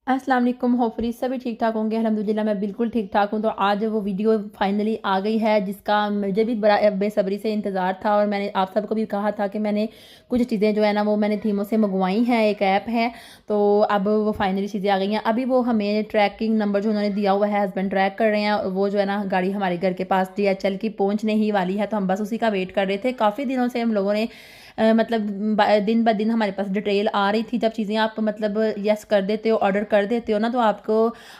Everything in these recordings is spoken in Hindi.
अस्सलाम वालेकुम। होपफुली सभी ठीक ठाक होंगे। अल्हम्दुलिल्लाह मैं बिल्कुल ठीक ठाक हूँ। तो आज वो वीडियो फाइनली आ गई है जिसका मुझे भी बड़ा बेसब्री से इंतज़ार था, और मैंने आप सबको भी कहा था कि मैंने कुछ चीज़ें जो है ना वो मैंने थीमों से मंगवाई हैं। एक ऐप है, तो अब वो फाइनली चीज़ें आ गई हैं। अभी वो हमें ट्रैकिंग नंबर जो उन्होंने दिया हुआ है, हस्बैंड ट्रैक कर रहे हैं, और वो जो है ना गाड़ी हमारे घर के पास DHL की पहुँचने ही वाली है। तो हम बस उसी का वेट कर रहे थे। काफ़ी दिनों से हम लोगों ने मतलब दिन ब दिन हमारे पास डिटेल आ रही थी। जब चीज़ें आप मतलब यस कर देते हो, ऑर्डर कर देते हो ना, तो आपको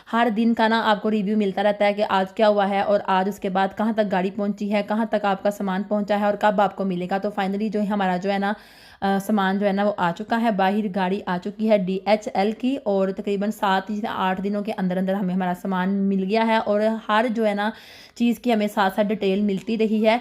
हर दिन का ना आपको रिव्यू मिलता रहता है कि आज क्या हुआ है, और आज उसके बाद कहाँ तक गाड़ी पहुंची है, कहाँ तक आपका सामान पहुंचा है, और कब आपको मिलेगा। तो फाइनली जो है हमारा जो है ना सामान जो है ना वो आ चुका है। बाहर गाड़ी आ चुकी है DHL की, और तकरीबन 7 या 8 दिनों के अंदर अंदर हमें हमारा सामान मिल गया है। और हर जो है ना चीज़ की हमें साथ साथ डिटेल मिलती रही है।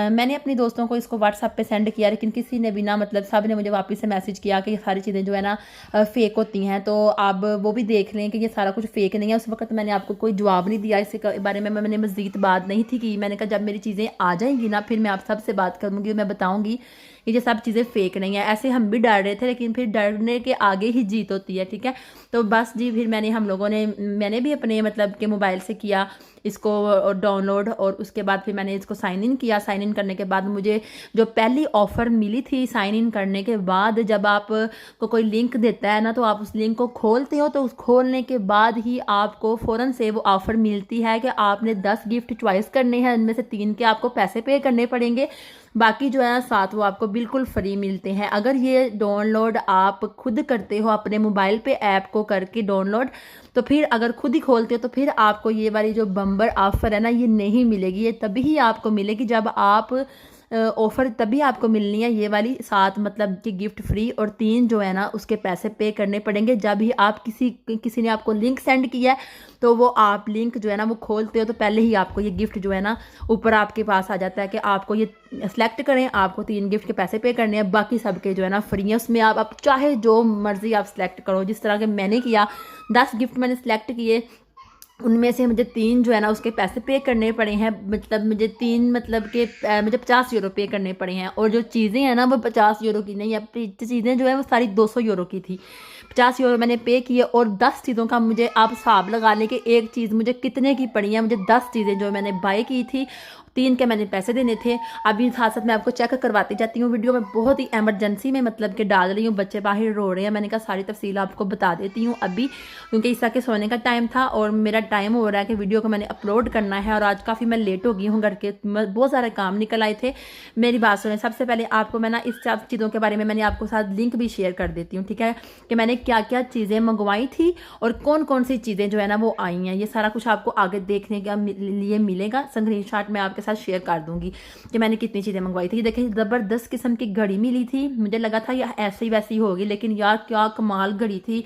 मैंने अपनी दोस्तों को इसको व्हाट्सएप पे सेंड किया, लेकिन किसी ने भी ना मतलब सब ने मुझे वापस से मैसेज किया कि ये सारी चीज़ें जो है ना फ़ेक होती हैं। तो आप वो भी देख लें कि ये सारा कुछ फ़ेक नहीं है। उस वक्त मैंने आपको कोई जवाब नहीं दिया इसके बारे में, मैंने मज़ीद बात नहीं थी की। मैंने कहा जब मेरी चीज़ें आ जाएंगी ना फिर मैं आप सबसे बात करूँगी, मैं बताऊँगी कि ये सब चीज़ें फ़ेक नहीं है। ऐसे हम भी डर रहे थे, लेकिन फिर डरने के आगे ही जीत होती है, ठीक है। तो बस जी, फिर मैंने भी अपने मतलब के मोबाइल से किया इसको डाउनलोड, और उसके बाद फिर मैंने इसको साइन इन किया। साइन इन करने के बाद मुझे जो पहली ऑफ़र मिली थी, साइन इन करने के बाद जब आप को कोई लिंक देता है ना, तो आप उस लिंक को खोलते हो, तो उस खोलने के बाद ही आपको फ़ौरन से वो ऑफ़र मिलती है कि आपने 10 गिफ्ट चॉइस करने हैं, उनमें से 3 के आपको पैसे पे करने पड़ेंगे, बाकी जो है ना 7 वो आपको बिल्कुल फ्री मिलते हैं। अगर ये डाउनलोड आप खुद करते हो अपने मोबाइल पे ऐप को करके डाउनलोड, तो फिर अगर खुद ही खोलते हो तो फिर आपको ये वाली जो बम्पर ऑफर है ना ये नहीं मिलेगी। ये तभी ही आपको मिलेगी जब आप ऑफर तभी आपको मिलनी है, ये वाली 7 मतलब कि गिफ्ट फ्री, और 3 जो है ना उसके पैसे पे करने पड़ेंगे। जब ही आप किसी ने आपको लिंक सेंड किया है, तो वो आप लिंक जो है ना वो खोलते हो, तो पहले ही आपको ये गिफ्ट जो है ना ऊपर आपके पास आ जाता है कि आपको ये सेलेक्ट करें, आपको 3 गिफ्ट के पैसे पे करने हैं, बाकी सबके जो है ना फ्री है। उसमें आप चाहे जो मर्जी आप सिलेक्ट करो, जिस तरह के मैंने किया 10 गिफ्ट मैंने सेलेक्ट किए, उनमें से मुझे 3 जो है ना उसके पैसे पे करने पड़े हैं। मतलब मुझे 3 मतलब के मुझे 50 यूरो पे करने पड़े हैं, और जो चीज़ें हैं ना वो 50 यूरो की नहीं है। चीज़ें जो है वो सारी 200 यूरो की थी। 50 यूरो मैंने पे किए, और 10 चीज़ों का मुझे आप हिसाब लगा लें कि एक चीज़ मुझे कितने की पड़ी है। मुझे 10 चीज़ें जो मैंने बाय की थी, 3 के मैंने पैसे देने थे। अभी साथ साथ मैं आपको चेक करवाती जाती हूँ। वीडियो में बहुत ही एमरजेंसी में मतलब कि डाल रही हूँ, बच्चे बाहर रो रहे हैं। मैंने कहा सारी तफसील आपको बता देती हूँ अभी, क्योंकि ईसा के सोने का टाइम था और मेरा टाइम हो रहा है कि वीडियो को मैंने अपलोड करना है। और आज काफ़ी मैं लेट हो गई हूँ, घर के बहुत सारे काम निकल आए थे। मेरी बात सुने, सबसे पहले आपको मैं ना इस सब चीज़ों के बारे में मैंने आपको साथ लिंक भी शेयर कर देती हूँ, ठीक है, कि मैंने क्या क्या चीज़ें मंगवाई थी और कौन कौन सी चीज़ें जो है ना वो आई हैं। ये सारा कुछ आपको आगे देखने के लिए मिलेगा। स्क्रीनशॉट मैं आपके साथ शेयर कर दूंगी कि मैंने कितनी चीज़ें मंगवाई थी। देखिए, ज़बरदस्त किस्म की घड़ी मिली थी। मुझे लगा था यह ऐसी वैसी होगी, लेकिन यार क्या कमाल घड़ी थी।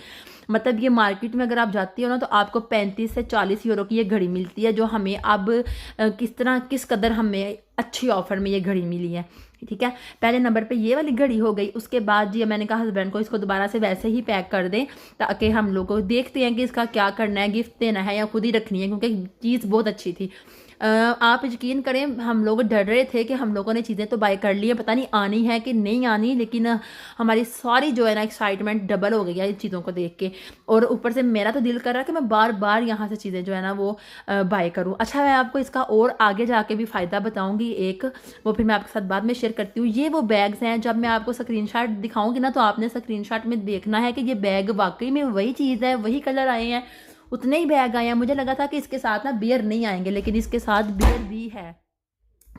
मतलब ये मार्केट में अगर आप जाती हो ना, तो आपको 35 से 40 यूरो की ये घड़ी मिलती है, जो हमें अब किस कदर हमें अच्छी ऑफर में ये घड़ी मिली है, ठीक है। पहले नंबर पे ये वाली घड़ी हो गई। उसके बाद जी मैंने कहा हस्बैंड को इसको दोबारा से वैसे ही पैक कर दें, ताकि हम लोग को देखते हैं कि इसका क्या करना है, गिफ्ट देना है या खुद ही रखनी है, क्योंकि चीज़ बहुत अच्छी थी। आप यकीन करें, हम लोग डर रहे थे कि हम लोगों ने चीज़ें तो बाय कर ली है, पता नहीं आनी है कि नहीं आनी, लेकिन हमारी सारी जो है ना एक्साइटमेंट डबल हो गई है इन चीज़ों को देख के। और ऊपर से मेरा तो दिल कर रहा है कि मैं बार बार यहाँ से चीज़ें जो है ना वो बाय करूँ। अच्छा, मैं आपको इसका और आगे जाके भी फ़ायदा बताऊँगी एक, वो फिर मैं आपके साथ बाद में शेयर करती हूँ। ये वो बैग्स हैं, जब मैं आपको स्क्रीनशॉट दिखाऊंगी ना, तो आपने स्क्रीनशॉट में देखना है कि ये बैग वाकई में वही चीज़ है, वही कलर आए हैं, उतने ही बैग आए हैं। मुझे लगा था कि इसके साथ ना बियर नहीं आएंगे, लेकिन इसके साथ बियर भी है।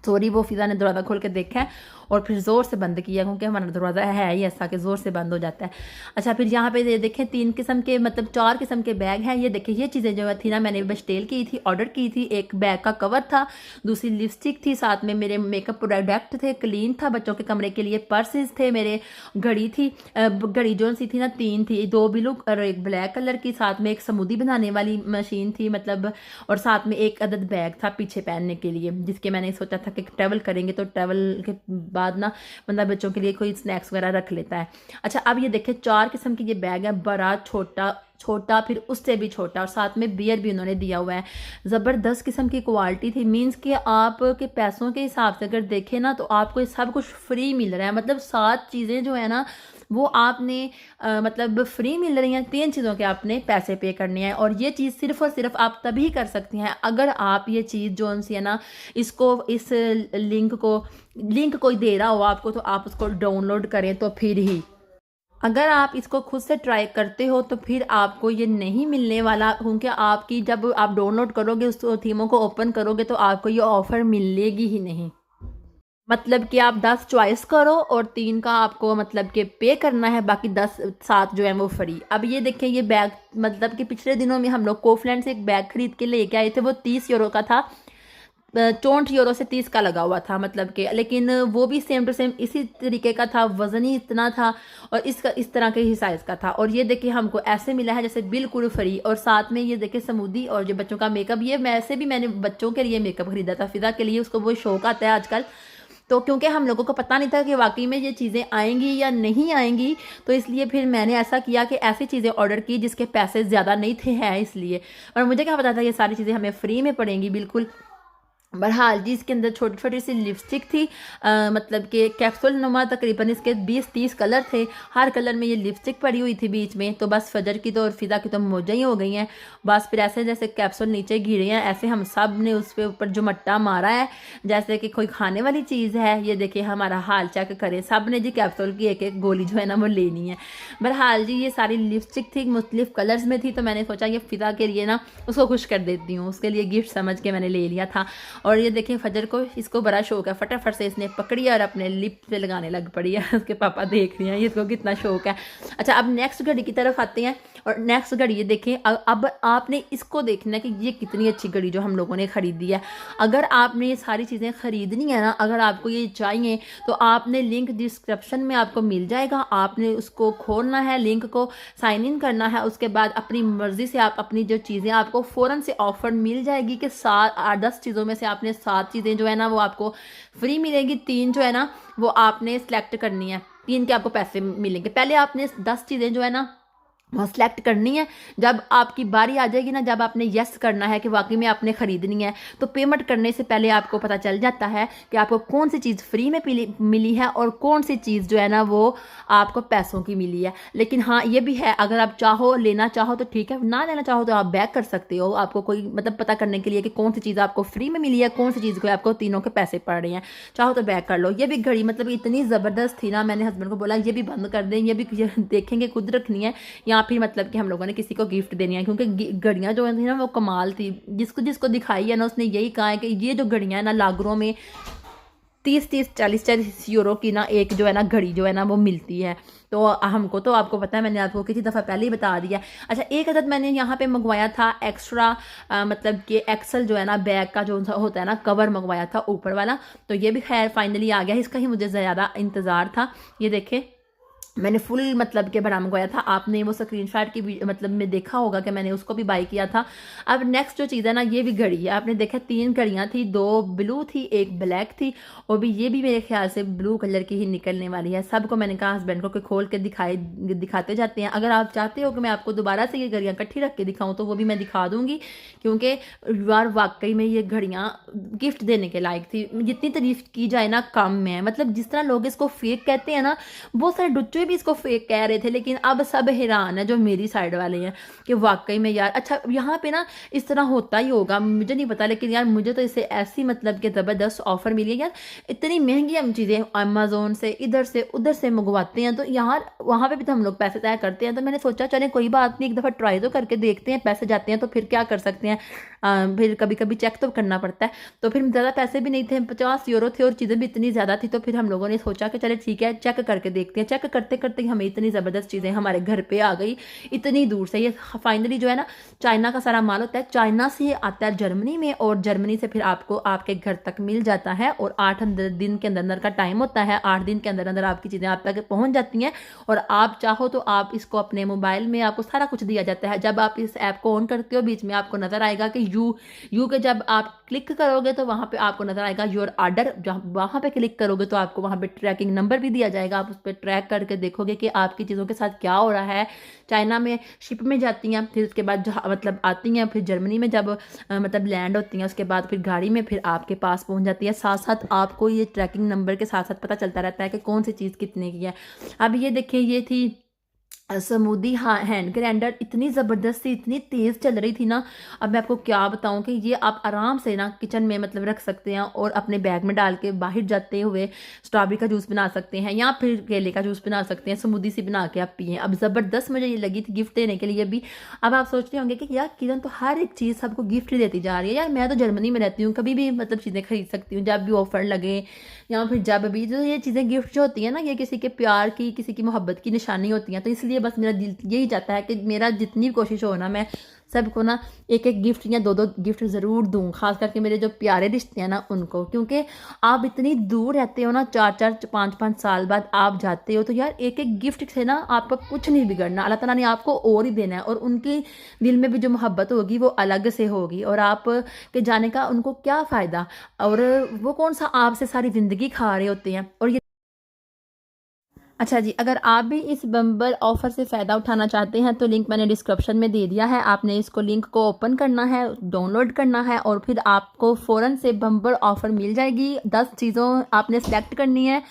सॉरी, वो फिजा ने दरवाज़ा खोल के देखा है और फिर ज़ोर से बंद किया, क्योंकि हमारा दरवाज़ा है ही ऐसा कि ज़ोर से बंद हो जाता है। अच्छा, फिर यहाँ पे ये देखें 3 किस्म के मतलब 4 किस्म के बैग हैं। ये देखिए, ये चीज़ें जो थी ना मैंने बस्टेल की थी, ऑर्डर की थी। एक बैग का कवर था, दूसरी लिपस्टिक थी, साथ में मेरे मेकअप प्रोडक्ट थे, क्लीन था, बच्चों के कमरे के लिए पर्सेज थे, मेरे घड़ी थी। घड़ी जो सी थी ना 3 थी, 2 ब्लू और एक ब्लैक कलर की, साथ में एक स्मूदी बनाने वाली मशीन थी मतलब, और साथ में एक अदद बैग था पीछे पहनने के लिए, जिसके मैंने सोचा था कि ट्रैवल करेंगे तो ट्रैवल के बाद ना बंदा बच्चों के लिए कोई स्नैक्स वगैरह रख लेता है। अच्छा, अब ये देखिए 4 किस्म की ये बैग है, बड़ा छोटा छोटा, फिर उससे भी छोटा, और साथ में बियर भी उन्होंने दिया हुआ है। ज़बरदस्त किस्म की क्वालिटी थी। मीन्स कि आपके पैसों के हिसाब से अगर देखें ना, तो आपको सब कुछ फ्री मिल रहा है। मतलब 7 चीज़ें जो है ना वो आपने मतलब फ्री मिल रही हैं। 3 चीज़ों के आपने पैसे पे करने हैं और ये चीज़ सिर्फ़ और सिर्फ आप तभी कर सकती हैं अगर आप ये चीज़ जो सी है ना, इसको इस लिंक कोई दे रहा हो आपको, तो आप उसको डाउनलोड करें तो फिर ही। अगर आप इसको खुद से ट्राई करते हो तो फिर आपको ये नहीं मिलने वाला, क्योंकि आपकी जब आप डाउनलोड करोगे उस थीमों को ओपन करोगे तो आपको ये ऑफ़र मिलेगी ही नहीं। मतलब कि आप 10 चॉइस करो और 3 का आपको मतलब कि पे करना है, बाकी 10 7 जो है वो फ्री। अब ये देखें, ये बैग मतलब कि पिछले दिनों में हम लोग कोफलैंड से एक बैग खरीद के लेके आए थे। वो 30 यूरो का था, 64 यूरो से 30 का लगा हुआ था मतलब कि, लेकिन वो भी सेम टू सेम इसी तरीके का था, वज़न ही इतना था और इसका इस तरह के ही साइज़ का था। और ये देखिए हमको ऐसे मिला है जैसे बिल्कुल फ्री। और साथ में ये देखिए स्मूदी और जो बच्चों का मेकअप, ये वैसे भी मैंने बच्चों के लिए मेकअप खरीदा था फिदा के लिए, उसको वो शौक आता है आजकल। तो क्योंकि हम लोगों को पता नहीं था कि वाकई में ये चीज़ें आएंगी या नहीं आएंगी, तो इसलिए फिर मैंने ऐसा किया कि ऐसी चीज़ें ऑर्डर की जिसके पैसे ज़्यादा नहीं थे हैं इसलिए। और मुझे क्या पता था ये सारी चीज़ें हमें फ्री में पड़ेंगी बिल्कुल। बहरहाल जी, इसके अंदर छोटी छोटी सी लिपस्टिक थी, मतलब कि कैप्सूल नुमा, तकरीबन इसके 20-30 कलर थे। हर कलर में ये लिपस्टिक पड़ी हुई थी बीच में। तो बस फजर की तो और फिदा की तो मौजा ही हो गई हैं। बस फिर ऐसे जैसे कैप्सूल नीचे गिरे हैं, ऐसे हम सब ने उस पर ऊपर जो मट्टा मारा है जैसे कि कोई खाने वाली चीज़ है। ये देखिए हमारा हाल चेक करें, सब ने जी कैप्सूल की एक एक गोली जो है ना वो लेनी है। बहरहाल जी, ये सारी लिपस्टिक थी, मुख्तलिफ कलर्स में थी, तो मैंने सोचा ये फिदा के लिए ना उसको खुश कर देती हूँ, उसके लिए गिफ्ट समझ के मैंने ले लिया था। और ये देखिए फजर को, इसको बड़ा शौक है, फटाफट से इसने पकड़ी और अपने लिप पे लगाने लग पड़ी है। उसके पापा देख रहे हैं इसको कितना शौक है। अच्छा, अब नेक्स्ट घड़ी की तरफ आते हैं। और नेक्स्ट घड़ी ये देखें, अब आपने इसको देखना है कि ये कितनी अच्छी घड़ी जो हम लोगों ने ख़रीदी है। अगर आपने ये सारी चीज़ें ख़रीदनी है ना, अगर आपको ये चाहिए तो आपने लिंक डिस्क्रिप्शन में आपको मिल जाएगा। आपने उसको खोलना है, लिंक को साइन इन करना है, उसके बाद अपनी मर्ज़ी से आप अपनी जो चीज़ें आपको फ़ौरन से ऑफ़र मिल जाएगी कि 7-8-10 चीज़ों में से आपने 7 चीज़ें जो है ना वो आपको फ्री मिलेगी। 3 जो है ना वो आपने सेलेक्ट करनी है, 3 के आपको पैसे मिलेंगे। पहले आपने 10 चीज़ें जो है ना वहाँ सेलेक्ट करनी है। जब आपकी बारी आ जाएगी ना, जब आपने यस करना है कि वाकई में आपने ख़रीदनी है, तो पेमेंट करने से पहले आपको पता चल जाता है कि आपको कौन सी चीज़ फ्री में मिली है और कौन सी चीज़ जो है ना वो आपको पैसों की मिली है। लेकिन हाँ, ये भी है, अगर आप चाहो लेना चाहो तो ठीक है, ना लेना चाहो तो आप बैक कर सकते हो। आपको कोई मतलब पता करने के लिए कि कौन सी चीज़ आपको फ्री में मिली है, कौन सी चीज़ को आपको तीनों के पैसे पड़ रहे हैं, चाहो तो बैक कर लो। ये भी घड़ी मतलब इतनी ज़बरदस्त थी ना, मैंने हस्बैंड को बोला ये भी बंद कर दें, ये भी देखेंगे खुद रखनी है या फिर मतलब कि हम लोगों ने किसी को गिफ्ट देनी है, क्योंकि घड़ियाँ जो थी ना वो कमाल थी। जिसको जिसको दिखाई है ना उसने यही कहा है कि ये जो घड़ियाँ है ना लागरों में 30-30 40-40 यूरो की ना एक जो है ना घड़ी जो है ना वो मिलती है। तो हमको तो आपको पता है, मैंने आपको किसी दफ़ा पहले ही बता दिया। अच्छा, एक अदद मैंने यहाँ पे मंगवाया था एक्स्ट्रा, मतलब कि एक्सल जो है ना बैग का जो होता है ना कवर मंगवाया था ऊपर वाला। तो ये भी खैर फाइनली आ गया, इसका ही मुझे ज़्यादा इंतज़ार था। ये देखें मैंने फुल मतलब के बड़ा मंगवाया था। आपने वो स्क्रीनशॉट की मतलब में देखा होगा कि मैंने उसको भी बाय किया था। अब नेक्स्ट जो चीज़ है ना, ये भी घड़ी है। आपने देखा 3 घड़ियाँ थी, 2 ब्लू थी, 1 ब्लैक थी, और भी ये भी मेरे ख्याल से ब्लू कलर की ही निकलने वाली है। सबको मैंने कहा हस्बैंड को कि खोल के दिखाते जाते हैं। अगर आप चाहते हो कि मैं आपको दोबारा से ये घड़ियाँ इकट्ठी रख के दिखाऊँ तो वो भी मैं दिखा दूँगी, क्योंकि यार वाकई में ये घड़ियाँ गिफ्ट देने के लायक थी। जितनी तारीफ की जाए ना कम में, मतलब जिस तरह लोग इसको फेक कहते हैं ना, बहुत सारे डुच्चे भी इसको फेक कह रहे थे, लेकिन अब सब हैरान है जो मेरी साइड वाले हैं कि वाकई में यार अच्छा यहाँ पे ना इस तरह होता ही होगा, मुझे नहीं पता, लेकिन यार मुझे तो इससे ऐसी मतलब कि ज़बरदस्त ऑफर मिली है। यार इतनी महंगी हम चीज़ें अमेज़ोन से इधर से उधर से मंगवाते हैं, तो यार वहाँ पे भी तो हम लोग पैसे तय करते हैं। तो मैंने सोचा चले कोई बात नहीं, एक दफ़ा ट्राई तो करके देखते हैं, पैसे जाते हैं तो फिर क्या कर सकते हैं, फिर कभी कभी चेक तो करना पड़ता है। तो फिर ज़्यादा पैसे भी नहीं थे, 50 यूरो थे और चीज़ें भी इतनी ज़्यादा थी। तो फिर हम लोगों ने सोचा कि चले ठीक है चेक करके देखते हैं। चेक करते करते हमें इतनी ज़बरदस्त चीज़ें हमारे घर पे आ गई, इतनी दूर से। ये फाइनली जो है ना चाइना का सारा माल होता है, चाइना से आता है जर्मनी में, और जर्मनी से फिर आपको आपके घर तक मिल जाता है। और 8 दिन के अंदर अंदर का टाइम होता है, 8 दिन के अंदर अंदर आपकी चीज़ें आप तक पहुँच जाती हैं। और आप चाहो तो आप इसको अपने मोबाइल में आपको सारा कुछ दिया जाता है। जब आप इस ऐप को ऑन करते हो बीच में आपको नज़र आएगा कि यू के जब आप क्लिक करोगे तो वहाँ पे आपको नज़र आएगा योर ऑर्डर, जहाँ वहाँ पे क्लिक करोगे तो आपको वहाँ पे ट्रैकिंग नंबर भी दिया जाएगा। आप उस पर ट्रैक करके देखोगे कि आपकी चीज़ों के साथ क्या हो रहा है। चाइना में शिप में जाती हैं, फिर उसके बाद जहाँ मतलब आती हैं, फिर जर्मनी में जब मतलब लैंड होती हैं, उसके बाद फिर गाड़ी में फिर आपके पास पहुँच जाती है। साथ साथ आपको ये ट्रैकिंग नंबर के साथ साथ पता चलता रहता है कि कौन सी चीज़ कितने की है। अब ये देखिए, ये थी समूदी हैंड ग्राइंडर, इतनी ज़बरदस्त थी, इतनी तेज़ चल रही थी ना। अब मैं आपको क्या बताऊं कि ये आप आराम से ना किचन में मतलब रख सकते हैं और अपने बैग में डाल के बाहर जाते हुए स्ट्रॉबेरी का जूस बना सकते हैं या फिर केले का जूस बना सकते हैं, स्मूदी सी बना के आप पिए। अब ज़बरदस्त मुझे ये लगी थी गिफ्ट देने के लिए भी। अब आप सोच रहे होंगे कि यार किरण तो हर एक चीज़ सबको गिफ्ट ही देती जा रही है। यार मैं तो जर्मनी में रहती हूँ, कभी भी मतलब चीज़ें खरीद सकती हूँ जब भी ऑफर लगे, या फिर जब भी जो ये चीज़ें गिफ्ट जो होती है ना, ये किसी के प्यार की, किसी की मोहब्बत की निशानी होती हैं। तो इसलिए बस मेरा दिल यही चाहता है कि मेरा जितनी भी कोशिश हो ना, मैं सबको ना एक एक गिफ्ट या दो दो गिफ्ट ज़रूर दूँ, खास करके मेरे जो प्यारे रिश्ते हैं ना उनको। क्योंकि आप इतनी दूर रहते हो ना, 4-4 5-5 साल बाद आप जाते हो, तो यार एक एक गिफ्ट से ना आपका कुछ नहीं बिगड़ना, अल्लाह ताला ने आपको और ही देना है। और उनके दिल में भी जो मोहब्बत होगी वो अलग से होगी, और आप के जाने का उनको क्या फ़ायदा, और वो कौन सा आपसे सारी ज़िंदगी खा रहे होते हैं। और ये अच्छा जी, अगर आप भी इस बम्पर ऑफ़र से फ़ायदा उठाना चाहते हैं तो लिंक मैंने डिस्क्रिप्शन में दे दिया है। आपने इसको लिंक को ओपन करना है, डाउनलोड करना है, और फिर आपको फ़ौरन से बम्पर ऑफ़र मिल जाएगी। 10 चीज़ों आपने सेलेक्ट करनी है,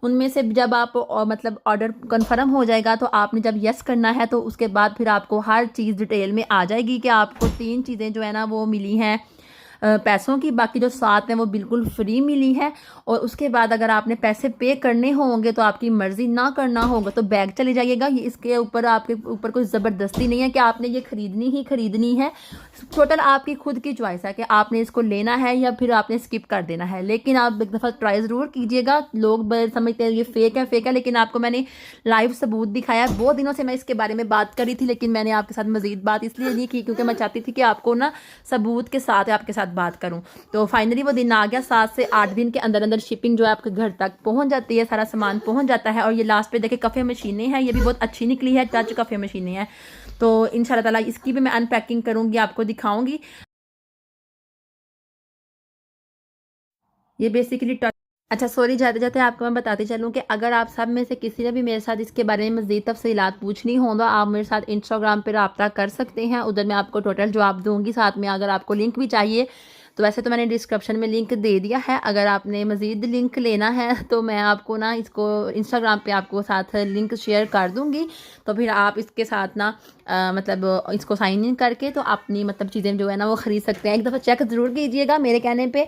उनमें से जब आप मतलब ऑर्डर कन्फर्म हो जाएगा तो आपने जब यस करना है, तो उसके बाद फिर आपको हर चीज़ डिटेल में आ जाएगी कि आपको 3 चीज़ें जो है ना वो मिली हैं पैसों की, बाकी जो 7 हैं वो बिल्कुल फ्री मिली है। और उसके बाद अगर आपने पैसे पे करने होंगे तो आपकी मर्ज़ी, ना करना होगा तो बैग चले जाइएगा। ये इसके ऊपर आपके ऊपर कोई ज़बरदस्ती नहीं है कि आपने ये ख़रीदनी ही ख़रीदनी है। टोटल आपकी खुद की चॉइस है कि आपने इसको लेना है या फिर आपने स्किप कर देना है। लेकिन आप एक दफ़ा ट्राई ज़रूर कीजिएगा। लोग समझते हैं ये फ़ेक है, लेकिन आपको मैंने लाइव सबूत दिखाया है। बहुत दिनों से मैं इसके बारे में बात करी थी, लेकिन मैंने आपके साथ मज़ीद बात इसलिए नहीं की क्योंकि मैं चाहती थी कि आपको ना सबूत के साथ आपके साथ बात करूं। तो फाइनली वो दिन आ गया। 7 से 8 दिन के अंदर अंदर शिपिंग जो है आपके घर तक पहुंच जाती है, सारा सामान पहुंच जाता है। और ये लास्ट पे देखिए काफ़ी मशीनें हैं, ये भी बहुत अच्छी निकली है, टच काफ़ी मशीनें हैं। तो इंशाल्लाह ताला इसकी भी मैं अनपैकिंग करूंगी, आपको दिखाऊंगी। ये बेसिकली अच्छा सॉरी, जाते जाते आपको मैं बताती चलूँ कि अगर आप सब में से किसी ने भी मेरे साथ इसके बारे में मज़ीद तफसीलात पूछनी हो तो आप मेरे साथ इंस्टाग्राम पर रब्ता कर सकते हैं। उधर मैं आपको टोटल जवाब दूँगी। साथ में अगर आपको लिंक भी चाहिए तो वैसे तो मैंने डिस्क्रिप्शन में लिंक दे दिया है। अगर आपने मज़ीद लिंक लेना है तो मैं आपको ना इसको इंस्टाग्राम पे आपको साथ लिंक शेयर कर दूँगी। तो फिर आप इसके साथ ना मतलब इसको साइन इन करके तो अपनी मतलब चीज़ें जो है ना वो ख़रीद सकते हैं। एक दफ़ा चेक ज़रूर कीजिएगा मेरे कहने पे।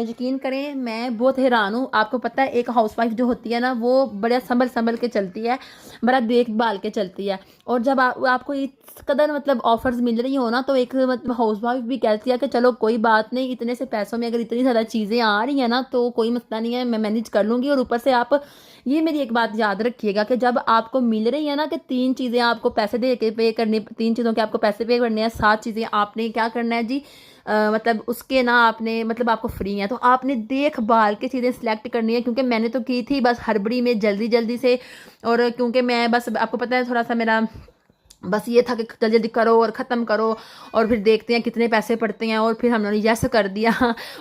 यकीन करें मैं बहुत हैरान हूँ। आपको पता है एक हाउसवाइफ जो होती है ना वो बड़ा संभल संभल के चलती है, बड़ा देखभाल के चलती है। और जब आपको इस कदर मतलब ऑफर्स मिल रही हो ना, तो एक मतलब हाउसवाइफ भी कहती है कि चलो कोई बात नहीं, इतने से पैसों में अगर इतनी ज़्यादा चीज़ें आ रही हैं ना तो कोई मसला नहीं है, मैं मैनेज कर लूँगी। और ऊपर से आप ये मेरी एक बात याद रखिएगा कि जब आपको मिल रही है ना कि 3 चीज़ें आपको पैसे दे के पे करने, 3 चीज़ों के आपको पैसे पे करने हैं, 7 चीज़ें आपने क्या करना है जी, मतलब उसके ना आपने मतलब आपको फ्री है तो आपने देखभाल के चीज़ें सिलेक्ट करनी है। क्योंकि मैंने तो की थी बस हड़बड़ी में जल्दी जल्दी से, और क्योंकि मैं बस आपको पता है थोड़ा सा मेरा बस ये था कि जल्दी जल्दी करो और ख़त्म करो और फिर देखते हैं कितने पैसे पड़ते हैं। और फिर हमने यस कर दिया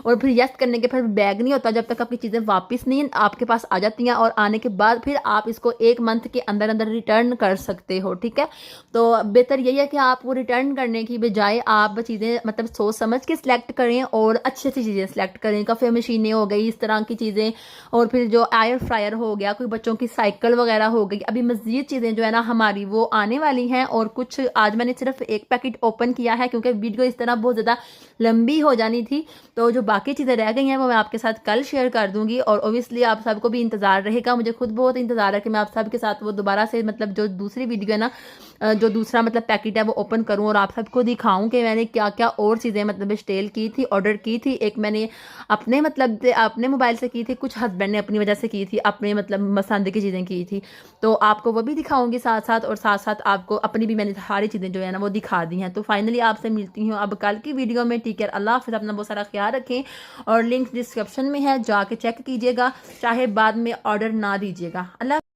और फिर यस करने के फिर बैग नहीं होता जब तक आपकी चीज़ें वापस नहीं आपके पास आ जाती हैं। और आने के बाद फिर आप इसको 1 मंथ के अंदर अंदर रिटर्न कर सकते हो, ठीक है। तो बेहतर यही है कि आप वो रिटर्न करने की बजाय आप चीज़ें मतलब सोच समझ के सिलेक्ट करें और अच्छी अच्छी चीज़ें सिलेक्ट करें। काफ़ी मशीनें हो गई, इस तरह की चीज़ें, और फिर जो एयर फ्रायर हो गया, कोई बच्चों की साइकिल वगैरह हो गई। अभी मज़ीद चीज़ें जो है ना हमारी वो आने वाली हैं। और कुछ आज मैंने सिर्फ एक पैकेट ओपन किया है क्योंकि वीडियो इस तरह बहुत ज़्यादा लंबी हो जानी थी। तो जो बाकी चीज़ें रह गई हैं वो मैं आपके साथ कल शेयर कर दूंगी। और ओबियसली आप सबको भी इंतज़ार रहेगा, मुझे खुद बहुत इंतज़ार है कि मैं आप सबके साथ वो दोबारा से मतलब जो दूसरी वीडियो है ना, जो दूसरा मतलब पैकेट है वो ओपन करूं और आप सबको दिखाऊं कि मैंने क्या क्या और चीज़ें मतलब स्टेल की थी, ऑर्डर की थी। एक मैंने अपने मतलब अपने मोबाइल से की थी, कुछ हस्बैंड ने अपनी वजह से की थी, अपने मतलब पसंद की चीज़ें की थी। तो आपको वो भी दिखाऊंगी साथ साथ, और साथ साथ आपको अपनी भी मैंने सारी चीज़ें जो है ना वो दिखा दी हैं। तो फाइनली आपसे मिलती हूँ अब कल की वीडियो में। ठीक है, अल्लाह हाफ़िज़, अपना बहुत सारा ख्याल रखें। और लिंक डिस्क्रिप्शन में है, जाके चेक कीजिएगा, चाहे बाद में ऑर्डर ना दीजिएगा। अल्लाह।